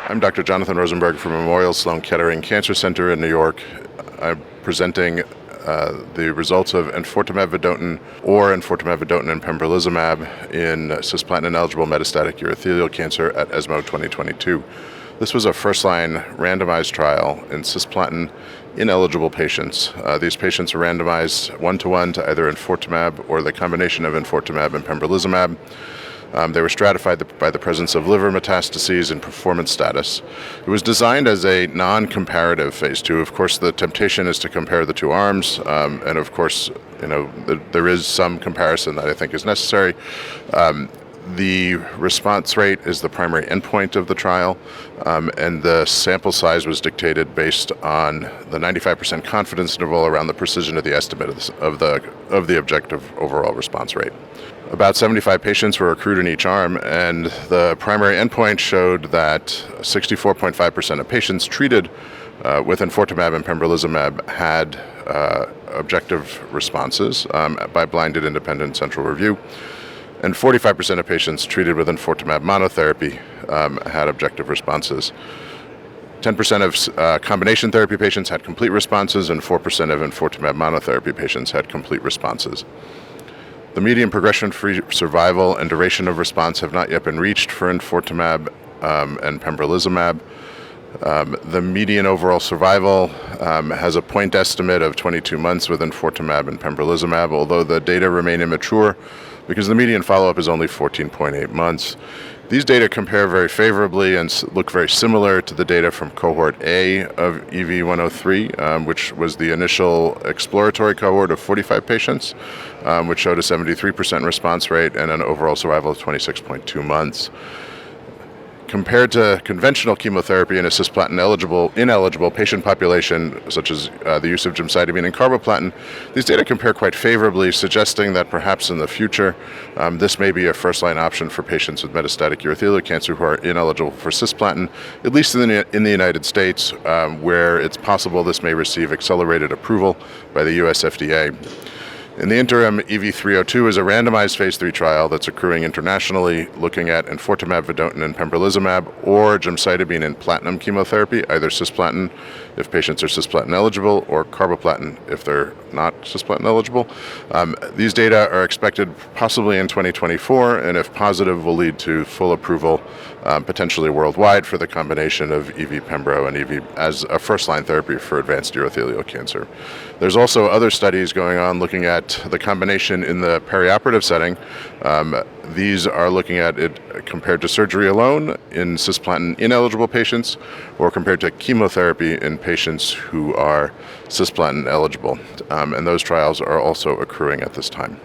I'm Dr. Jonathan Rosenberg from Memorial Sloan Kettering Cancer Center in New York. I'm presenting the results of enfortumab vedotin and pembrolizumab in cisplatin-ineligible metastatic urothelial cancer at ESMO 2022. This was a first-line randomized trial in cisplatin-ineligible patients. These patients were randomized 1-to-1 to either enfortumab or the combination of enfortumab and pembrolizumab. They were stratified by the presence of liver metastases and performance status. It was designed as a non-comparative phase 2. Of course, the temptation is to compare the two arms, and of course, there is some comparison that I think is necessary. The response rate is the primary endpoint of the trial, and the sample size was dictated based on the 95% confidence interval around the precision of the estimate of the objective overall response rate. About 75 patients were accrued in each arm, and the primary endpoint showed that 64.5% of patients treated with enfortumab and pembrolizumab had objective responses by blinded independent central review, and 45% of patients treated with enfortumab monotherapy had objective responses. 10% of combination therapy patients had complete responses, and 4% of enfortumab monotherapy patients had complete responses. The median progression-free survival and duration of response have not yet been reached for enfortumab and pembrolizumab. The median overall survival has a point estimate of 22 months with enfortumab and pembrolizumab, although the data remain immature because the median follow-up is only 14.8 months. These data compare very favorably and look very similar to the data from cohort A of EV-103, which was the initial exploratory cohort of 45 patients, which showed a 73% response rate and an overall survival of 26.2 months. Compared to conventional chemotherapy in a cisplatin-ineligible patient population, such as the use of gemcitabine and carboplatin, these data compare quite favorably, suggesting that perhaps in the future this may be a first-line option for patients with metastatic urothelial cancer who are ineligible for cisplatin, at least in the United States, where it's possible this may receive accelerated approval by the US FDA. In the interim, EV-302 is a randomized phase 3 trial that's accruing internationally, looking at enfortumab vedotin and pembrolizumab or gemcitabine and platinum chemotherapy, either cisplatin if patients are cisplatin eligible or carboplatin if they're not cisplatin eligible. These data are expected possibly in 2024, and if positive, will lead to full approval potentially worldwide for the combination of EV-Pembro and EV as a first-line therapy for advanced urothelial cancer. There's also other studies going on looking at the combination in the perioperative setting. These are looking at it compared to surgery alone in cisplatin-ineligible patients or compared to chemotherapy in patients who are cisplatin eligible. And those trials are also accruing at this time.